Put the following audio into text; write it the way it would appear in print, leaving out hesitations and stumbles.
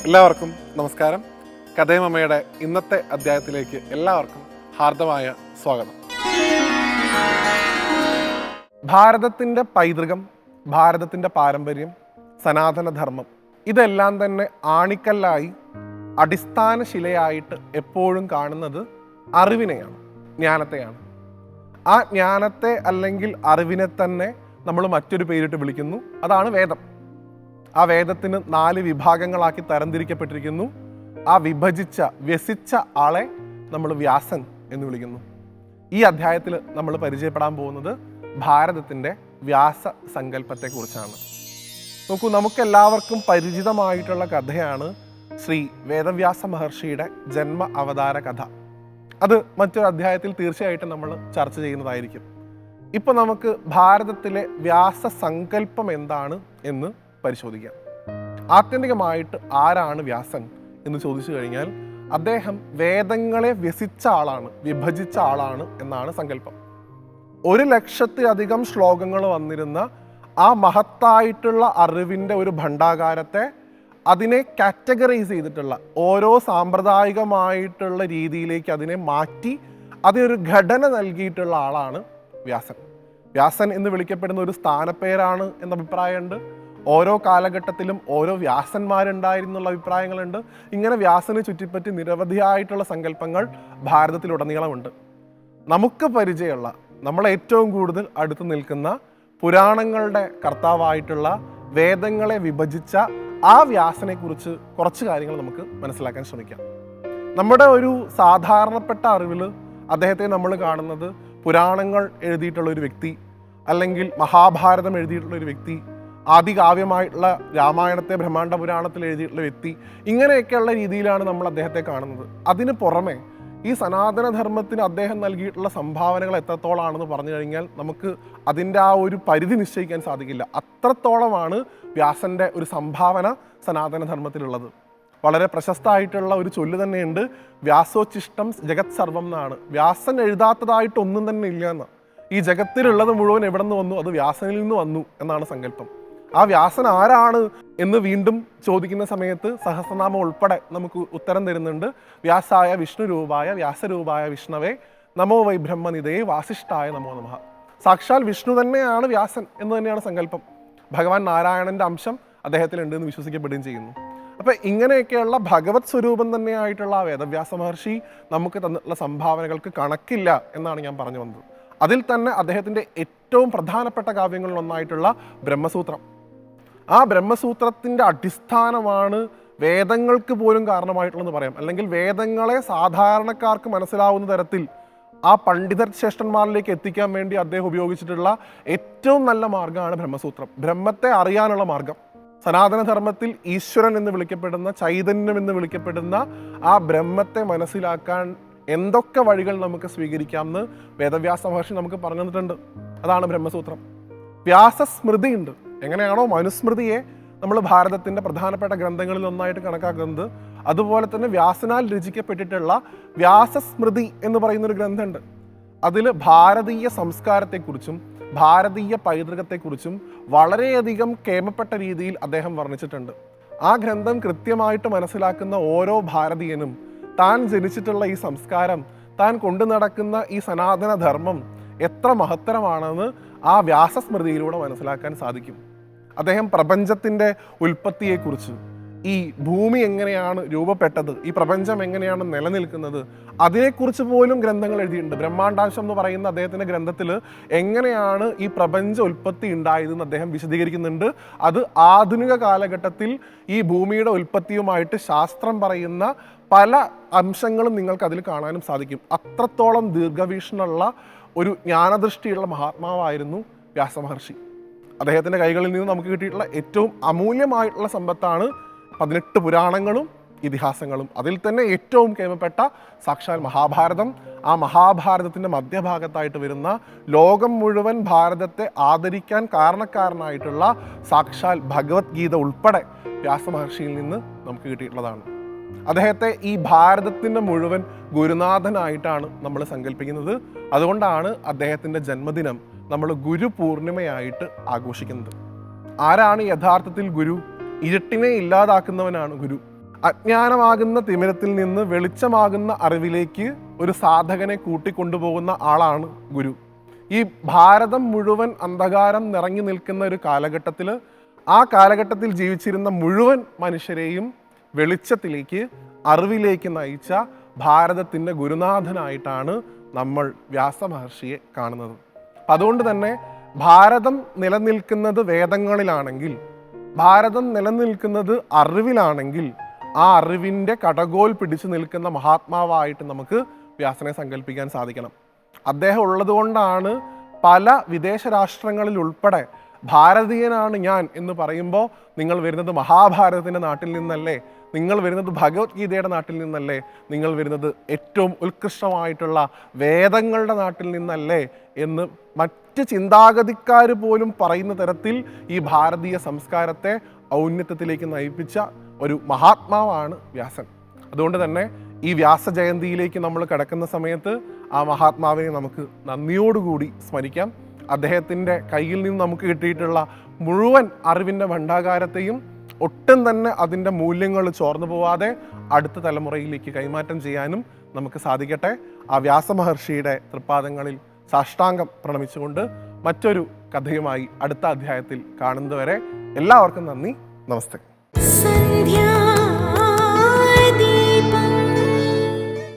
എല്ലാവർക്കും നമസ്കാരം. കഥയമമ്മയുടെ ഇന്നത്തെ അധ്യായത്തിലേക്ക് എല്ലാവർക്കും ഹാർദമായ സ്വാഗതം. ഭാരതത്തിൻ്റെ പൈതൃകം, ഭാരതത്തിൻ്റെ പാരമ്പര്യം, സനാതനധർമ്മം ഇതെല്ലാം തന്നെ ആണിക്കല്ലായി അടിസ്ഥാന ശിലയായിട്ട് എപ്പോഴും കാണുന്നത് അറിവിനെയാണ്, ജ്ഞാനത്തെയാണ്. ആ ജ്ഞാനത്തെ അല്ലെങ്കിൽ അറിവിനെ തന്നെ നമ്മൾ മറ്റൊരു പേരിട്ട് വിളിക്കുന്നു, അതാണ് വേദം. ആ വേദത്തിന് 4 വിഭാഗങ്ങളാക്കി തരംതിരിക്കപ്പെട്ടിരിക്കുന്നു. ആ വ്യസിച്ച ആളെ നമ്മൾ വ്യാസൻ എന്ന് വിളിക്കുന്നു. ഈ അധ്യായത്തിൽ നമ്മൾ പരിചയപ്പെടാൻ പോകുന്നത് ഭാരതത്തിൻ്റെ വ്യാസ സങ്കല്പത്തെക്കുറിച്ചാണ്. നോക്കൂ, നമുക്കെല്ലാവർക്കും പരിചിതമായിട്ടുള്ള കഥയാണ് ശ്രീ വേദവ്യാസ മഹർഷിയുടെ ജന്മ അവതാര കഥ. അത് മറ്റൊരു അധ്യായത്തിൽ തീർച്ചയായിട്ടും നമ്മൾ ചർച്ച ചെയ്യുന്നതായിരിക്കും. ഇപ്പോൾ നമുക്ക് ഭാരതത്തിലെ വ്യാസ സങ്കല്പം എന്താണ് എന്ന് പരിശോധിക്കാം. ആത്യന്തികമായിട്ട് ആരാണ് വ്യാസൻ എന്ന് ചോദിച്ചു കഴിഞ്ഞാൽ അദ്ദേഹം വേദങ്ങളെ വ്യസിച്ച ആളാണ്, വിഭജിച്ച ആളാണ് എന്നാണ് സങ്കല്പം. 1,00,000-ലധികം ശ്ലോകങ്ങൾ വന്നിരുന്ന ആ മഹത്തായിട്ടുള്ള അറിവിൻ്റെ ഒരു ഭണ്ഡാകാരത്തെ അതിനെ കാറ്റഗറൈസ് ചെയ്തിട്ടുള്ള ഓരോ സാമ്പ്രദായികമായിട്ടുള്ള രീതിയിലേക്ക് അതിനെ മാറ്റി അതിനൊരു ഘടന നൽകിയിട്ടുള്ള ആളാണ് വ്യാസൻ. വ്യാസൻ എന്ന് വിളിക്കപ്പെടുന്ന ഒരു സ്ഥാനപ്പേരാണ് എന്ന അഭിപ്രായമുണ്ട്. ഓരോ കാലഘട്ടത്തിലും ഓരോ വ്യാസന്മാരുണ്ടായിരുന്നുള്ള അഭിപ്രായങ്ങളുണ്ട്. ഇങ്ങനെ വ്യാസനെ ചുറ്റിപ്പറ്റി നിരവധിയായിട്ടുള്ള സങ്കല്പങ്ങൾ ഭാരതത്തിലുടനീളമുണ്ട്. നമുക്ക് പരിചയമുള്ള, നമ്മളെ ഏറ്റവും കൂടുതൽ അടുത്ത് നിൽക്കുന്ന പുരാണങ്ങളുടെ കർത്താവായിട്ടുള്ള വേദങ്ങളെ വിഭജിച്ച ആ വ്യാസനെ കുറിച്ച് കുറച്ച് കാര്യങ്ങൾ നമുക്ക് മനസ്സിലാക്കാൻ ശ്രമിക്കാം. നമ്മുടെ ഒരു സാധാരണപ്പെട്ട അറിവിൽ അദ്ദേഹത്തെ നമ്മൾ കാണുന്നത് പുരാണങ്ങൾ എഴുതിയിട്ടുള്ള ഒരു വ്യക്തി, അല്ലെങ്കിൽ മഹാഭാരതം എഴുതിയിട്ടുള്ള ഒരു വ്യക്തി, ആദികാവ്യമായിട്ടുള്ള രാമായണത്തെ ബ്രഹ്മാണ്ഡ പുരാണത്തിൽ എഴുതിയിട്ടുള്ള വ്യക്തി, ഇങ്ങനെയൊക്കെയുള്ള രീതിയിലാണ് നമ്മൾ അദ്ദേഹത്തെ കാണുന്നത്. അതിന് പുറമെ ഈ സനാതനധർമ്മത്തിന് അദ്ദേഹം നൽകിയിട്ടുള്ള സംഭാവനകൾ എത്രത്തോളാണെന്ന് പറഞ്ഞു കഴിഞ്ഞാൽ നമുക്ക് അതിൻ്റെ ആ ഒരു പരിധി നിശ്ചയിക്കാൻ സാധിക്കില്ല. അത്രത്തോളമാണ് വ്യാസൻ്റെ ഒരു സംഭാവന സനാതനധർമ്മത്തിലുള്ളത്. വളരെ പ്രശസ്തമായിട്ടുള്ള ഒരു ചൊല്ല് തന്നെയുണ്ട്, വ്യാസോച്ഛിഷ്ടം ജഗത് സർവം എന്നാണ്. വ്യാസൻ എഴുതാത്തതായിട്ട് ഒന്നും തന്നെ ഇല്ല എന്ന്. ഈ ജഗത്തിലുള്ളത് മുഴുവൻ എവിടെ നിന്ന് വന്നു? അത് വ്യാസനിൽ നിന്ന് വന്നു എന്നാണ് സങ്കല്പം. ആ വ്യാസൻ ആരാണ് എന്ന് വീണ്ടും ചോദിക്കുന്ന സമയത്ത് സഹസ്രനാമം ഉൾപ്പെടെ നമുക്ക് ഉത്തരം തരുന്നുണ്ട്. വ്യാസായ വിഷ്ണുരൂപായ വ്യാസരൂപായ വിഷ്ണവേ നമോ വൈ ബ്രഹ്മനിധേ വാസിഷ്ഠായ നമോ നമഃ. സാക്ഷാൽ വിഷ്ണു തന്നെയാണ് വ്യാസൻ എന്ന് തന്നെയാണ് സങ്കല്പം. ഭഗവാൻ നാരായണൻ്റെ അംശം അദ്ദേഹത്തിലുണ്ട് എന്ന് വിശ്വസിക്കപ്പെടുകയും ചെയ്യുന്നു. അപ്പം ഇങ്ങനെയൊക്കെയുള്ള ഭഗവത് സ്വരൂപം തന്നെയായിട്ടുള്ള ആ വേദവ്യാസ മഹർഷി നമുക്ക് തന്നിട്ടുള്ള സംഭാവനകൾക്ക് കണക്കില്ല എന്നാണ് ഞാൻ പറഞ്ഞു വന്നത്. അതിൽ തന്നെ അദ്ദേഹത്തിൻ്റെ ഏറ്റവും പ്രധാനപ്പെട്ട കാവ്യങ്ങളിലൊന്നായിട്ടുള്ള ബ്രഹ്മസൂത്രം. ആ ബ്രഹ്മസൂത്രത്തിൻ്റെ അടിസ്ഥാനമാണ് വേദങ്ങൾക്ക് പോലും കാരണമായിട്ടുള്ളതെന്ന് പറയാം. അല്ലെങ്കിൽ വേദങ്ങളെ സാധാരണക്കാർക്ക് മനസ്സിലാവുന്ന തരത്തിൽ ആ പണ്ഡിതർ ശ്രേഷ്ഠന്മാരിലേക്ക് എത്തിക്കാൻ വേണ്ടി അദ്ദേഹം ഉപയോഗിച്ചിട്ടുള്ള ഏറ്റവും നല്ല മാർഗ്ഗമാണ് ബ്രഹ്മസൂത്രം, ബ്രഹ്മത്തെ അറിയാനുള്ള മാർഗം. സനാതനധർമ്മത്തിൽ ഈശ്വരൻ എന്ന് വിളിക്കപ്പെടുന്ന, ചൈതന്യം എന്ന് വിളിക്കപ്പെടുന്ന ആ ബ്രഹ്മത്തെ മനസ്സിലാക്കാൻ എന്തൊക്കെ വഴികൾ നമുക്ക് സ്വീകരിക്കാമെന്ന് വേദവ്യാസ മഹർഷി നമുക്ക് പറഞ്ഞു തന്നിട്ടുണ്ട്. അതാണ് ബ്രഹ്മസൂത്രം. വ്യാസസ്മൃതി ഉണ്ട്. എങ്ങനെയാണോ മനുസ്മൃതിയെ നമ്മൾ ഭാരതത്തിൻ്റെ പ്രധാനപ്പെട്ട ഗ്രന്ഥങ്ങളിൽ ഒന്നായിട്ട് കണക്കാക്കുന്നത്, അതുപോലെ തന്നെ വ്യാസനാൽ രചിക്കപ്പെട്ടിട്ടുള്ള വ്യാസസ്മൃതി എന്ന് പറയുന്നൊരു ഗ്രന്ഥമുണ്ട്. അതിൽ ഭാരതീയ സംസ്കാരത്തെക്കുറിച്ചും ഭാരതീയ പൈതൃകത്തെക്കുറിച്ചും വളരെയധികം കേമപ്പെട്ട രീതിയിൽ അദ്ദേഹം വർണ്ണിച്ചിട്ടുണ്ട്. ആ ഗ്രന്ഥം കൃത്യമായിട്ട് മനസ്സിലാക്കുന്ന ഓരോ ഭാരതീയനും താൻ ജനിച്ചിട്ടുള്ള ഈ സംസ്കാരം, താൻ കൊണ്ടു നടക്കുന്ന ഈ സനാതന ധർമ്മം എത്ര മഹത്തരമാണെന്ന് ആ വ്യാസസ്മൃതിയിലൂടെ മനസ്സിലാക്കാൻ സാധിക്കും. അദ്ദേഹം പ്രപഞ്ചത്തിൻ്റെ ഉൽപ്പത്തിയെക്കുറിച്ച്, ഈ ഭൂമി എങ്ങനെയാണ് രൂപപ്പെട്ടത്, ഈ പ്രപഞ്ചം എങ്ങനെയാണ് നിലനിൽക്കുന്നത്, അതിനെക്കുറിച്ച് പോലും ഗ്രന്ഥങ്ങൾ എഴുതിയിട്ടുണ്ട്. ബ്രഹ്മാണ്ഡാംശം എന്ന് പറയുന്ന അദ്ദേഹത്തിൻ്റെ ഗ്രന്ഥത്തിൽ എങ്ങനെയാണ് ഈ പ്രപഞ്ച ഉൽപ്പത്തി ഉണ്ടായതെന്ന് അദ്ദേഹം വിശദീകരിക്കുന്നുണ്ട്. അത് ആധുനിക കാലഘട്ടത്തിൽ ഈ ഭൂമിയുടെ ഉൽപ്പത്തിയുമായിട്ട് ശാസ്ത്രം പറയുന്ന പല അംശങ്ങളും നിങ്ങൾക്ക് അതിൽ കാണാനും സാധിക്കും. അത്രത്തോളം ദീർഘവീക്ഷണമുള്ള ഒരു ജ്ഞാനദൃഷ്ടിയുള്ള മഹാത്മാവായിരുന്നു വ്യാസമഹർഷി. അദ്ദേഹത്തിൻ്റെ കൈകളിൽ നിന്ന് നമുക്ക് കിട്ടിയിട്ടുള്ള ഏറ്റവും അമൂല്യമായിട്ടുള്ള സമ്പത്താണ് 18 പുരാണങ്ങളും ഇതിഹാസങ്ങളും. അതിൽ തന്നെ ഏറ്റവും കേമപ്പെട്ട സാക്ഷാൽ മഹാഭാരതം. ആ മഹാഭാരതത്തിൻ്റെ മധ്യഭാഗത്തായിട്ട് വരുന്ന ലോകം മുഴുവൻ ഭാരതത്തെ ആദരിക്കാൻ കാരണക്കാരനായിട്ടുള്ള സാക്ഷാൽ ഭഗവത്ഗീത ഉൾപ്പെടെ വ്യാസമഹർഷിയിൽ നിന്ന് നമുക്ക് കിട്ടിയിട്ടുള്ളതാണ്. അദ്ദേഹത്തെ ഈ ഭാരതത്തിൻ്റെ മുഴുവൻ ഗുരുനാഥനായിട്ടാണ് നമ്മൾ സങ്കല്പിക്കുന്നത്. അതുകൊണ്ടാണ് അദ്ദേഹത്തിൻ്റെ ജന്മദിനം നമ്മൾ ഗുരു പൂർണിമയായിട്ട് ആഘോഷിക്കുന്നത്. ആരാണ് യഥാർത്ഥത്തിൽ ഗുരു? ഇരുട്ടിനെ ഇല്ലാതാക്കുന്നവനാണ് ഗുരു. അജ്ഞാനമാകുന്ന തിമിരത്തിൽ നിന്ന് വെളിച്ചമാകുന്ന അറിവിലേക്ക് ഒരു സാധകനെ കൂട്ടിക്കൊണ്ടുപോകുന്ന ആളാണ് ഗുരു. ഈ ഭാരതം മുഴുവൻ അന്ധകാരം നിറഞ്ഞു നിൽക്കുന്ന ഒരു കാലഘട്ടത്തിൽ, ആ കാലഘട്ടത്തിൽ ജീവിച്ചിരുന്ന മുഴുവൻ മനുഷ്യരെയും വെളിച്ചത്തിലേക്ക്, അറിവിലേക്ക് നയിച്ച ഭാരതത്തിൻ്റെ ഗുരുനാഥനായിട്ടാണ് നമ്മൾ വ്യാസമഹർഷിയെ കാണുന്നത്. അപ്പം അതുകൊണ്ട് തന്നെ ഭാരതം നിലനിൽക്കുന്നത് വേദങ്ങളിലാണെങ്കിൽ, ഭാരതം നിലനിൽക്കുന്നത് അറിവിലാണെങ്കിൽ, ആ അറിവിൻ്റെ കടകോൽ പിടിച്ചു നിൽക്കുന്ന മഹാത്മാവായിട്ട് നമുക്ക് വ്യാസനെ സങ്കല്പിക്കാൻ സാധിക്കണം. അദ്ദേഹം ഉള്ളതുകൊണ്ടാണ് പല വിദേശ രാഷ്ട്രങ്ങളിൽ ഉൾപ്പെടെ ഭാരതീയനാണ് ഞാൻ എന്ന് പറയുമ്പോൾ നിങ്ങൾ വരുന്നത് മഹാഭാരതത്തിൻ്റെ നാട്ടിൽ നിന്നല്ലേ, നിങ്ങൾ വരുന്നത് ഭഗവത്ഗീതയുടെ നാട്ടിൽ നിന്നല്ലേ, നിങ്ങൾ വരുന്നത് ഏറ്റവും ഉത്കൃഷ്ടമായിട്ടുള്ള വേദങ്ങളുടെ നാട്ടിൽ നിന്നല്ലേ എന്ന് മറ്റ് ചിന്താഗതിക്കാർ പോലും പറയുന്ന തരത്തിൽ ഈ ഭാരതീയ സംസ്കാരത്തെ ഔന്നത്യത്തിലേക്ക് നയിപ്പിച്ച ഒരു മഹാത്മാവാണ് വ്യാസൻ. അതുകൊണ്ട് തന്നെ ഈ വ്യാസജയന്തിയിലേക്ക് നമ്മൾ കിടക്കുന്ന സമയത്ത് ആ മഹാത്മാവിനെ നമുക്ക് നന്ദിയോടുകൂടി സ്മരിക്കാം. അദ്ദേഹത്തിൻ്റെ കയ്യിൽ നിന്ന് നമുക്ക് കിട്ടിയിട്ടുള്ള മുഴുവൻ അറിവിൻ്റെ ഭണ്ഡാകാരത്തെയും ഒട്ടും തന്നെ അതിൻ്റെ മൂല്യങ്ങൾ ചോർന്നു പോവാതെ അടുത്ത തലമുറയിലേക്ക് കൈമാറ്റം ചെയ്യാനും നമുക്ക് സാധിക്കട്ടെ. ആ വ്യാസമഹർഷിയുടെ തൃപ്പാദങ്ങളിൽ സാഷ്ടാംഗം പ്രണമിച്ചുകൊണ്ട് മറ്റൊരു കഥയുമായി അടുത്ത അധ്യായത്തിൽ കാണുന്നതുവരെ എല്ലാവർക്കും നന്ദി, നമസ്തേ.